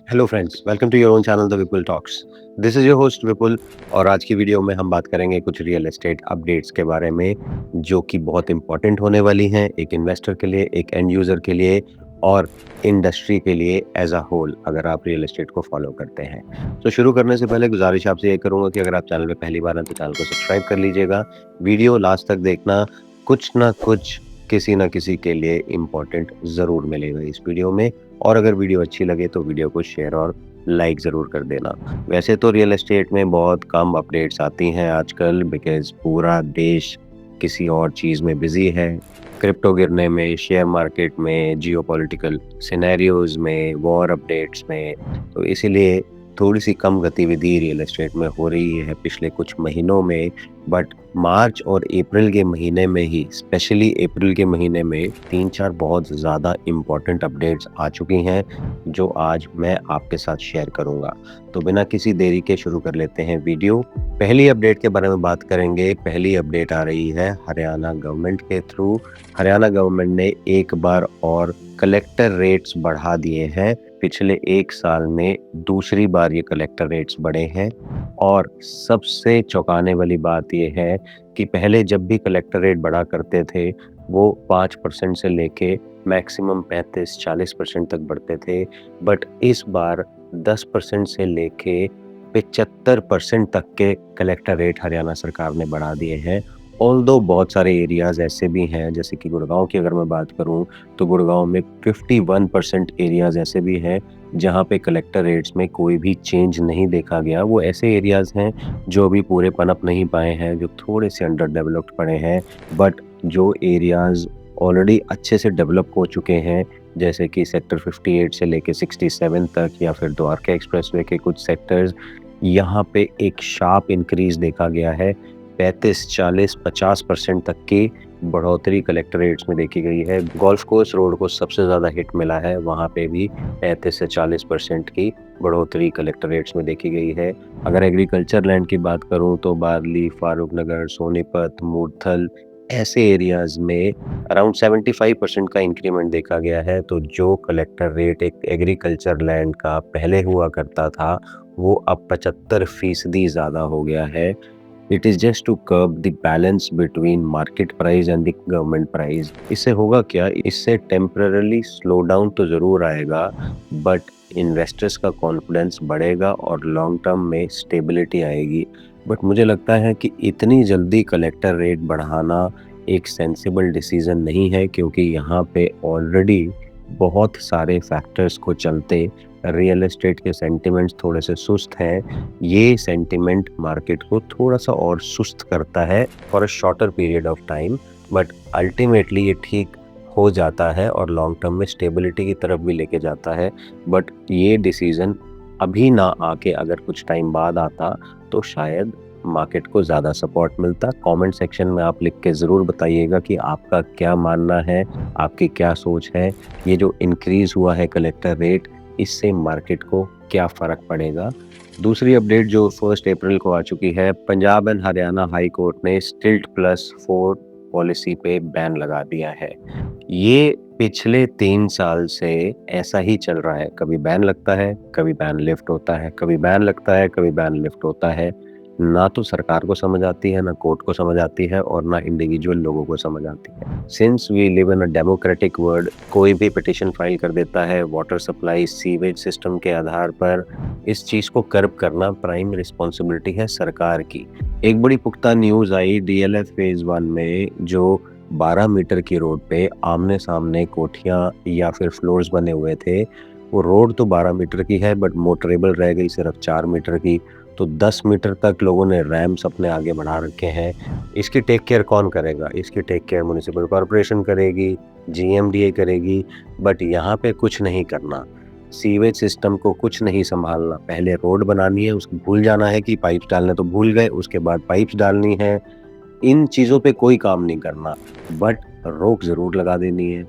Hello friends, welcome to your own channel the Vipul talks. This is your host Vipul और आज की video में हम बात करेंगे कुछ रियल एस्टेट अपडेट्स के बारे में, जो कि बहुत इम्पोर्टेंट होने वाली हैं, एक इन्वेस्टर के लिए, एक एंड यूज़र के लिए और इंडस्ट्री के लिए एज़ अ होल, अगर आप रियल एस्टेट को फॉलो करते हैं। तो शुरू करने से पहले गुज़ारिश आपसे ये करूँगा कि अगर आप चैनल पे पहली बार हैं, तो चैनल को सब्सक्राइब कर लीजिएगा। वीडियो लास्ट तक देखना, कुछ ना कुछ, किसी न किसी के लिए इम्पोर्टेंट ज़रूर मिलेगा इस वीडियो में। और अगर वीडियो अच्छी लगे तो वीडियो को शेयर और लाइक ज़रूर कर देना। वैसे तो रियल एस्टेट में बहुत कम अपडेट्स आती हैं आजकल, बिकॉज़ पूरा देश किसी और चीज़ में बिज़ी है। क्रिप्टो गिरने में, शेयर मार्केट में, जियोपॉलिटिकल सिनेरियोज़ में, वॉर अपडेट्स में, तो इसीलिए थोड़ी-सी कम गतिविधि रियल एस्टेट में हो रही है पिछले कुछ महीनों में। बट मार्च और अप्रैल के महीने में ही, स्पेशली अप्रैल के महीने में 3-4 बहुत ज़्यादा इम्पोर्टेंट अपडेट्स आ चुकी हैं, जो आज मैं आपके साथ शेयर करूँगा। तो बिना किसी देरी के शुरू कर लेते हैं वीडियो। पहली अपडेट के बारे में बात करेंगे। पहली अपडेट आ रही है हरियाणा गवर्नमेंट के थ्रू। हरियाणा गवर्नमेंट ने एक बार और कलेक्टर रेट्स बढ़ा दिए हैं। पिछले 1 साल में दूसरी बार ये कलेक्टर रेट्स बढ़े हैं और सबसे चौंकाने वाली बात ये है कि पहले जब भी कलेक्टर रेट बढ़ा करते थे, वो 5% से लेके मैक्सिमम 35-40% तक बढ़ते थे। बट इस बार 10% से लेके 75% तक के कलेक्टर रेट हरियाणा सरकार ने बढ़ा दिए हैं। ऑल्दो बहुत सारे एरियाज़ ऐसे भी हैं, जैसे कि गुड़गाँव की अगर मैं बात करूँ, तो गुड़गाँव में 51% एरियाज़ ऐसे भी हैं, जहाँ पे कलेक्टर रेट्स में कोई भी चेंज नहीं देखा गया। वो ऐसे एरियाज़ हैं, जो अभी पूरे पनप नहीं पाए हैं, जो थोड़े से अंडर डेवलप्ड पड़े हैं। बट जो एरियाज़ ऑलरेडी अच्छे से डेवलप हो चुके हैं, जैसे कि सेक्टर 58 से लेके 67 तक, या फिर द्वारका एक्सप्रेसवे के कुछ सेक्टर्स, यहाँ पे एक शार्प इंक्रीज़ देखा गया है। 35, 40, 50% तक की बढ़ोतरी कलेक्टर रेट्स में देखी गई है। गोल्फ कोर्स रोड को सबसे ज़्यादा हिट मिला है, वहाँ पे भी 35 से 40% की बढ़ोतरी कलेक्टर रेट्स में देखी गई है। अगर एग्रीकल्चर लैंड की बात करूँ, तो बारली, फारूकनगर, सोनीपत, मूर्थल, ऐसे एरियाज़ में अराउंड 75% का इंक्रीमेंट देखा गया है। तो जो कलेक्टर रेट एक एग्रीकल्चर लैंड का पहले हुआ करता था, वो अब 75% ज़्यादा हो गया है। It is just to curb the balance between market price and the government price. इससे होगा क्या? इससे टेम्परेरीली स्लो डाउन तो ज़रूर आएगा, बट इन्वेस्टर्स का कॉन्फिडेंस बढ़ेगा और लॉन्ग टर्म में स्टेबिलिटी आएगी। बट मुझे लगता है कि इतनी जल्दी कलेक्टर रेट बढ़ाना एक सेंसिबल डिसीज़न नहीं है, क्योंकि यहाँ पे ऑलरेडी बहुत सारे फैक्टर्स को चलते रियल एस्टेट के सेंटिमेंट्स थोड़े से सुस्त हैं। ये सेंटिमेंट मार्केट को थोड़ा-सा और सुस्त करता है for a shorter period of time, but ultimately ये ठीक हो जाता है और लॉन्ग टर्म में स्टेबिलिटी की तरफ भी लेके जाता है। बट ये डिसीज़न अभी ना आके अगर कुछ टाइम बाद आता, तो शायद मार्केट को ज़्यादा सपोर्ट मिलता। कमेंट सेक्शन में आप लिख के ज़रूर बताइएगा कि आपका क्या मानना है, आपकी क्या सोच है। ये जो इंक्रीज़ हुआ है कलेक्टर रेट, इससे मार्केट को क्या फ़र्क पड़ेगा? दूसरी अपडेट जो 1 अप्रैल को आ चुकी है, Punjab and Haryana high court ने स्टिल्ट प्लस 4 पॉलिसी पे बैन लगा दिया है। ये पिछले 3 साल से ऐसा ही चल रहा है, कभी बैन लगता है, कभी बैन लिफ्ट होता है, कभी बैन लगता है, कभी बैन लिफ्ट होता है। ना तो सरकार को समझ आती है, ना कोर्ट को समझ आती है और ना इंडिविजुअल लोगों को समझ आती है। Since we live in a democratic world, कोई भी पिटीशन फाइल कर देता है वाटर सप्लाई, सीवेज सिस्टम के आधार पर। इस चीज़ को कर्ब करना प्राइम रिस्पॉन्सिबिलिटी है सरकार की। एक बड़ी पुख्ता न्यूज़ आई डीएलएफ फेज़ 1 में, जो 12 मीटर की रोड पे आमने-सामने कोठियाँ या फिर फ्लोर्स बने हुए थे। वो रोड तो 12 मीटर की है, बट मोटरेबल रह गई सिर्फ 4 मीटर की। तो 10 मीटर तक लोगों ने रैम्प्स अपने आगे बढ़ा रखे हैं। इसकी टेक केयर कौन करेगा? इसकी टेक केयर म्युनिसिपल कॉर्पोरेशन करेगी, जीएमडीए करेगी, बट यहाँ पे कुछ नहीं करना। सीवेज सिस्टम को कुछ नहीं सँभालना। पहले रोड बनानी है, उसको भूल जाना है कि पाइप्स डालने तो भूल गए, उसके बाद पाइप्स डालनी है। इन चीज़ों पे कोई काम नहीं करना, बट रोक ज़रूर लगा देनी है।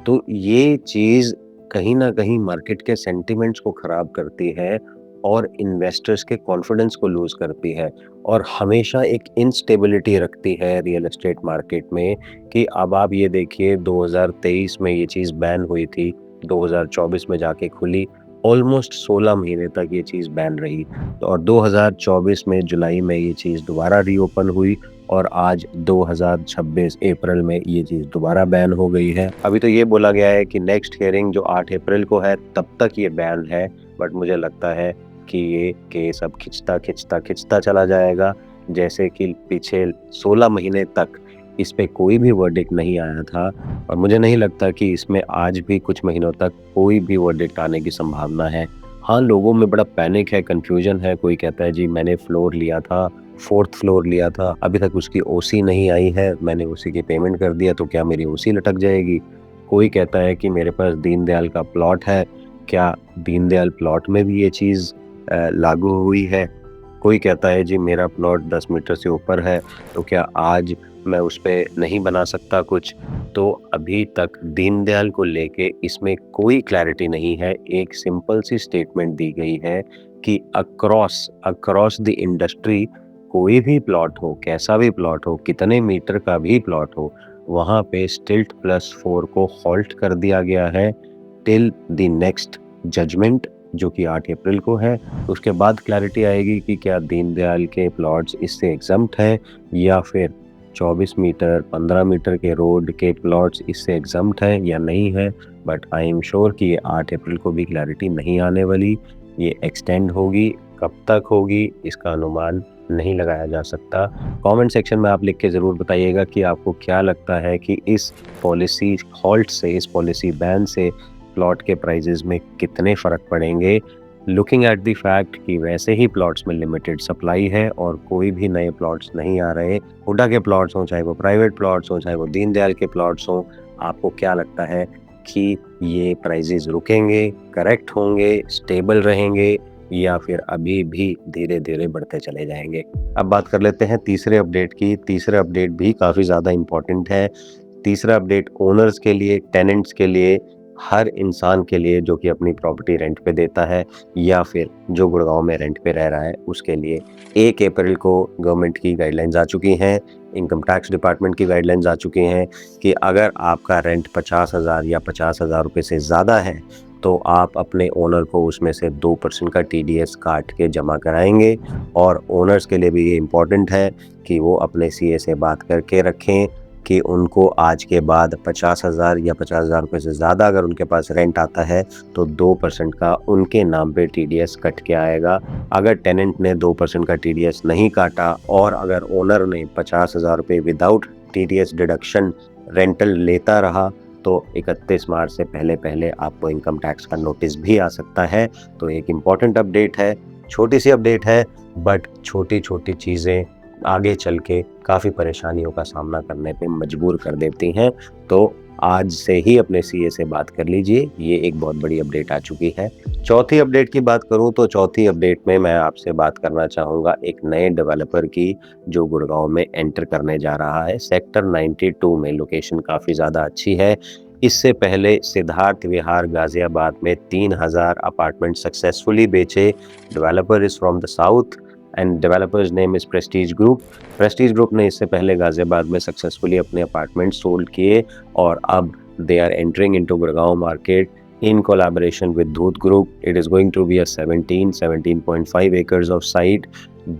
तो ये चीज़ कहीं न कहीं मार्केट के सेंटिमेंट्स को ख़राब करती है और इन्वेस्टर्स के कॉन्फिडेंस को लूज़ करती है और हमेशा एक इनस्टेबिलिटी रखती है रियल एस्टेट मार्केट में। कि अब आप ये देखिए, 2023 में ये चीज़ बैन हुई थी, 2024 में जाके खुली। ऑलमोस्ट 16 महीने तक ये चीज़ बैन रही। तो और 2024 में जुलाई में ये चीज़ दोबारा रीओपन हुई और आज 2026 अप्रैल में ये चीज़ दोबारा बैन हो गई है। अभी तो ये बोला गया है कि नेक्स्ट हियरिंग जो 8 अप्रैल को है तब तक ये बैन है, बट मुझे लगता है कि ये केस अब खिंचता चला जाएगा। जैसे कि पीछे 16 महीने तक इस पे कोई भी वर्डिक्ट नहीं आया था और मुझे नहीं लगता कि इसमें आज भी कुछ महीनों तक कोई भी वर्डिक्ट आने की संभावना है। हाँ, लोगों में बड़ा पैनिक है, कन्फ्यूजन है। कोई कहता है जी मैंने फ्लोर लिया था, 4th फ्लोर लिया था, अभी तक उसकी ओसी नहीं आई है, मैंने उसी की पेमेंट कर दिया तो क्या मेरी ओसी लटक जाएगी? कोई कहता है कि मेरे पास दीनदयाल का प्लॉट है, क्या दीनदयाल प्लॉट में भी ये चीज़ लागू हुई है? कोई कहता है जी मेरा प्लॉट 10 मीटर से ऊपर है, तो क्या आज मैं उस पे नहीं बना सकता कुछ? तो अभी तक दीनदयाल को लेके इसमें कोई क्लैरिटी नहीं है। एक सिंपल सी स्टेटमेंट दी गई है कि अक्रॉस द इंडस्ट्री कोई भी प्लॉट हो, कैसा भी प्लॉट हो, कितने मीटर का भी प्लॉट हो, वहाँ पे स्टिल्ट +4 को हॉल्ट कर दिया गया है टिल द नेक्स्ट जजमेंट जो कि 8 अप्रैल को है। उसके बाद क्लैरिटी आएगी कि क्या दीनदयाल के प्लॉट्स इससे एग्जम्प्ट हैं या फिर 24 मीटर 15 मीटर के रोड के प्लॉट्स इससे एग्जम्प्ट हैं या नहीं है। बट आई एम श्योर कि ये 8 अप्रैल को भी क्लैरिटी नहीं आने वाली, ये एक्सटेंड होगी। कब तक होगी इसका अनुमान नहीं लगाया जा सकता। कमेंट सेक्शन में आप लिख के ज़रूर बताइएगा कि आपको क्या लगता है कि इस पॉलिसी हॉल्ट से, इस पॉलिसी बैन से प्लॉट के प्राइजेस में कितने फ़र्क पड़ेंगे। लुकिंग एट द फैक्ट कि वैसे ही प्लॉट्स में लिमिटेड सप्लाई है और कोई भी नए प्लॉट्स नहीं आ रहे। हुडा के प्लॉट्स हों, चाहे वो प्राइवेट प्लॉट्स हों, चाहे वो दीनदयाल के प्लॉट्स हों, आपको क्या लगता है कि ये प्राइजेस रुकेंगे, करेक्ट होंगे, स्टेबल रहेंगे या फिर अभी भी धीरे-धीरे बढ़ते चले जाएँगे? अब बात कर लेते हैं तीसरे अपडेट की। तीसरा अपडेट भी काफ़ी ज़्यादा इम्पोर्टेंट है। तीसरा अपडेट ओनर्स के लिए, टेनेंट्स के लिए, हर इंसान के लिए जो कि अपनी प्रॉपर्टी रेंट पे देता है या फिर जो गुड़गांव में रेंट पे रह रहा है उसके लिए 1 अप्रैल को गवर्नमेंट की गाइडलाइंस आ चुकी हैं, इनकम टैक्स डिपार्टमेंट की गाइडलाइंस आ चुकी हैं कि अगर आपका रेंट 50,000 या 50,000 रुपये से ज़्यादा है तो आप अपने ओनर को उसमें से 2% का टीडीएस काट के जमा कराएंगे। और ओनर्स के लिए भी ये इम्पॉर्टेंट है कि वो अपने सीए से बात करके रखें कि उनको आज के बाद 50,000 या 50,000 रुपये से ज़्यादा अगर उनके पास रेंट आता है तो 2% का उनके नाम पे टीडीएस कट के आएगा। अगर टेनेंट ने 2% का टीडीएस नहीं काटा और अगर ओनर ने 50,000 रुपये विदाउट टीडीएस डिडक्शन रेंटल लेता रहा तो 31 मार्च से पहले आपको इनकम टैक्स का नोटिस भी आ सकता है। तो एक इम्पॉर्टेंट अपडेट है, छोटी सी अपडेट है, बट छोटी-छोटी चीज़ें आगे चल के काफ़ी परेशानियों का सामना करने पे मजबूर कर देती हैं। तो आज से ही अपने सीए से बात कर लीजिए, ये एक बहुत बड़ी अपडेट आ चुकी है। चौथी अपडेट की बात करूँ तो चौथी अपडेट में मैं आपसे बात करना चाहूँगा एक नए डेवलपर की जो गुड़गांव में एंटर करने जा रहा है। सेक्टर 92 में लोकेशन काफ़ी ज़्यादा अच्छी है। इससे पहले सिद्धार्थ विहार गाज़ियाबाद में 3000 अपार्टमेंट सक्सेसफुली बेचे। Developer is from the south and developers name is Prestige group. Prestige group ने इससे पहले गाज़ियाबाद में सक्सेसफुली अपने अपार्टमेंट सोल्ड किए और अब they are entering into Gurgaon market in collaboration with Dhoot Group. It is going to be a 17.5 acres of site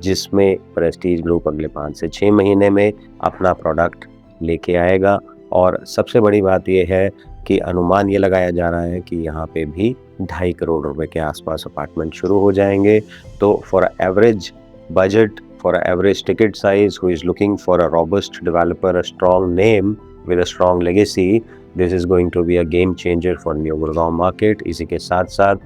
जिसमें Prestige group अगले 5 से 6 महीने में अपना प्रोडक्ट लेके आएगा। और सबसे बड़ी बात यह है कि अनुमान ये लगाया जा रहा है कि यहाँ पे भी 2.5 करोड़ रुपए के आसपास अपार्टमेंट शुरू हो जाएंगे। तो for average budget, for average ticket size who is looking for a robust developer, a strong name with a strong legacy, this is going to be a game changer for new Gurgaon market. इसी के साथ साथ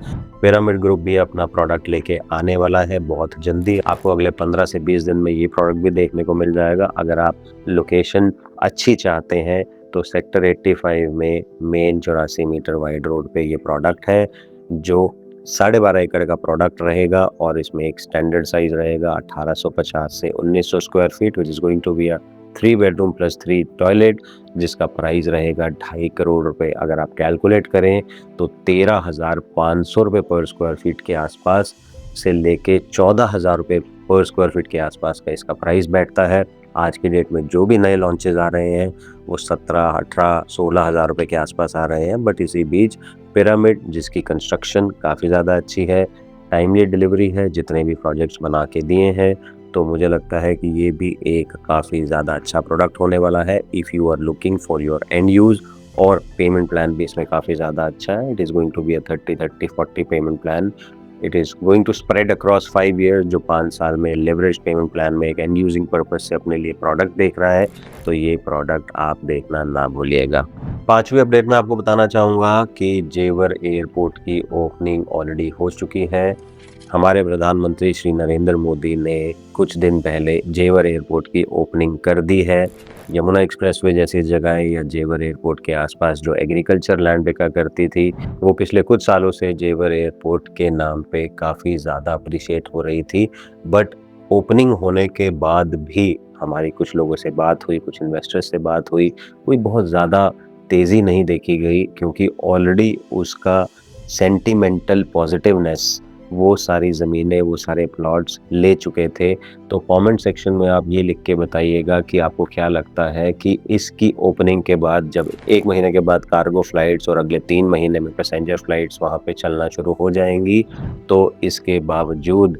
pyramid group भी अपना product लेके आने वाला है बहुत जल्दी। आपको अगले 15 से 20 दिन में ये प्रोडक्ट भी देखने को मिल जाएगा। अगर आप लोकेशन अच्छी चाहते हैं तो सेक्टर 85 में मेन 84 मीटर वाइड रोड पे ये प्रोडक्ट है जो 12.5 एकड़ का प्रोडक्ट रहेगा और इसमें एक स्टैंडर्ड साइज रहेगा 1850 से 1900 square feet which is going to be a 3 bedroom plus 3 toilet जिसका प्राइस रहेगा 2.5 करोड़ रुपए। अगर आप कैलकुलेट करें तो 13,500 रुपये पर स्क्वायर फीट के आसपास से लेके 14,000 रुपये पर स्क्वायर फीट के आसपास का इसका प्राइस बैठता है। आज की डेट में जो भी नए लॉन्चेस आ रहे हैं वो 17, 18, 16,000 रुपये के आसपास आ रहे हैं। बट इसी बीच पिरामिड जिसकी कंस्ट्रक्शन काफ़ी ज़्यादा अच्छी है, टाइमली डिलीवरी है, जितने भी प्रोजेक्ट्स बना के दिए हैं, तो मुझे लगता है कि ये भी एक काफ़ी ज़्यादा अच्छा प्रोडक्ट होने वाला है if you are looking for your end use. और पेमेंट प्लान भी इसमें काफ़ी ज़्यादा अच्छा है। It is going to be a 30-30-40 payment plan. It is going to spread across 5 years, जो 5 साल में लेवरेज पेमेंट प्लान में एक एंड यूजिंग पर्पज़ से अपने लिए प्रोडक्ट देख रहा है, तो ये प्रोडक्ट आप देखना ना भूलिएगा। 5वीं अपडेट में आपको बताना चाहूँगा कि जेवर एयरपोर्ट की ओपनिंग ऑलरेडी हो चुकी है। हमारे प्रधानमंत्री श्री नरेंद्र मोदी ने कुछ दिन पहले जेवर एयरपोर्ट की ओपनिंग कर दी है। यमुना एक्सप्रेसवे जैसी जगह या जेवर एयरपोर्ट के आसपास जो एग्रीकल्चर लैंड बिका करती थी, वो पिछले कुछ सालों से जेवर एयरपोर्ट के नाम पे काफ़ी ज़्यादा अप्रिशिएट हो रही थी। बट ओपनिंग होने के बाद भी हमारी कुछ लोगों से बात हुई, कुछ इन्वेस्टर्स से बात हुई, कोई बहुत ज़्यादा तेज़ी नहीं देखी गई, क्योंकि ऑलरेडी उसका सेंटिमेंटल पॉजिटिवनेस वो सारी ज़मीनें, वो सारे प्लॉट्स ले चुके थे। तो कमेंट सेक्शन में आप ये लिख के बताइएगा कि आपको क्या लगता है कि इसकी ओपनिंग के बाद, जब 1 महीने के बाद कार्गो फ्लाइट्स और अगले 3 महीने में पैसेंजर फ्लाइट्स वहाँ पे चलना शुरू हो जाएंगी, तो इसके बावजूद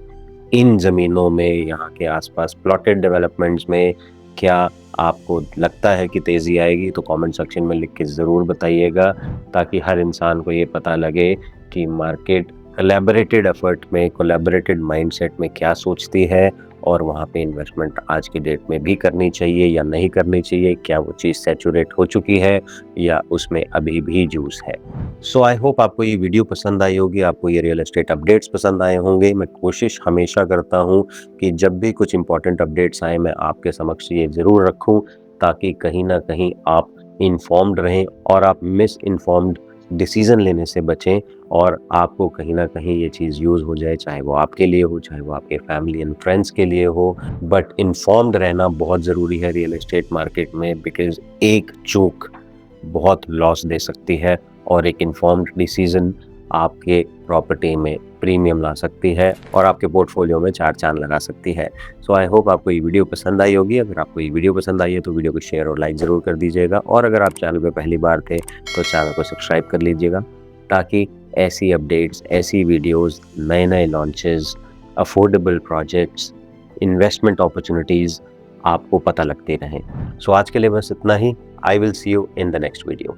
इन ज़मीनों में, यहाँ के आसपास प्लॉटेड डेवलपमेंट्स में क्या आपको लगता है कि तेज़ी आएगी? तो कमेंट सेक्शन में लिख के ज़रूर बताइएगा, ताकि हर इंसान को ये पता लगे कि मार्केट कोलैबोरेटेड एफर्ट में, कोलैबोरेटेड माइंडसेट में क्या सोचती है, और वहाँ पे इन्वेस्टमेंट आज की डेट में भी करनी चाहिए या नहीं करनी चाहिए, क्या वो चीज़ सैचुरेट हो चुकी है या उसमें अभी भी जूस है। सो आई होप आपको ये वीडियो पसंद आई होगी, आपको ये रियल एस्टेट अपडेट्स पसंद आए होंगे। मैं कोशिश हमेशा करता हूँ कि जब भी कुछ इंपॉर्टेंट अपडेट्स आए, मैं आपके समक्ष ये ज़रूर रखूँ, ताकि कहीं ना कहीं आप इन्फॉर्म्ड रहें और आप मिस इन्फॉर्म्ड डिसीज़न लेने से बचें, और आपको कहीं न कहीं ये चीज़ यूज़ हो जाए, चाहे वो आपके लिए हो, चाहे वो आपके फैमिली एंड फ्रेंड्स के लिए हो। बट इन्फॉर्म्ड रहना बहुत ज़रूरी है रियल एस्टेट मार्केट में, बिकॉज़ एक चूक बहुत लॉस दे सकती है, और एक इन्फॉर्म्ड डिसीज़न आपके प्रॉपर्टी में प्रीमियम ला सकती है और आपके पोर्टफोलियो में 4 चाँद लगा सकती है। सो आई होप आपको ये वीडियो पसंद आई होगी। अगर आपको ये वीडियो पसंद आई है तो वीडियो को शेयर और लाइक ज़रूर कर दीजिएगा, और अगर आप चैनल पे पहली बार थे तो चैनल को सब्सक्राइब कर लीजिएगा, ताकि ऐसी अपडेट्स, ऐसी वीडियोज़, नए-नए लॉन्चेज़, अफोर्डेबल प्रोजेक्ट्स, इन्वेस्टमेंट अपॉर्च्युनिटीज़ आपको पता लगते रहें। सो आज के लिए बस इतना ही। I will see you in the next video.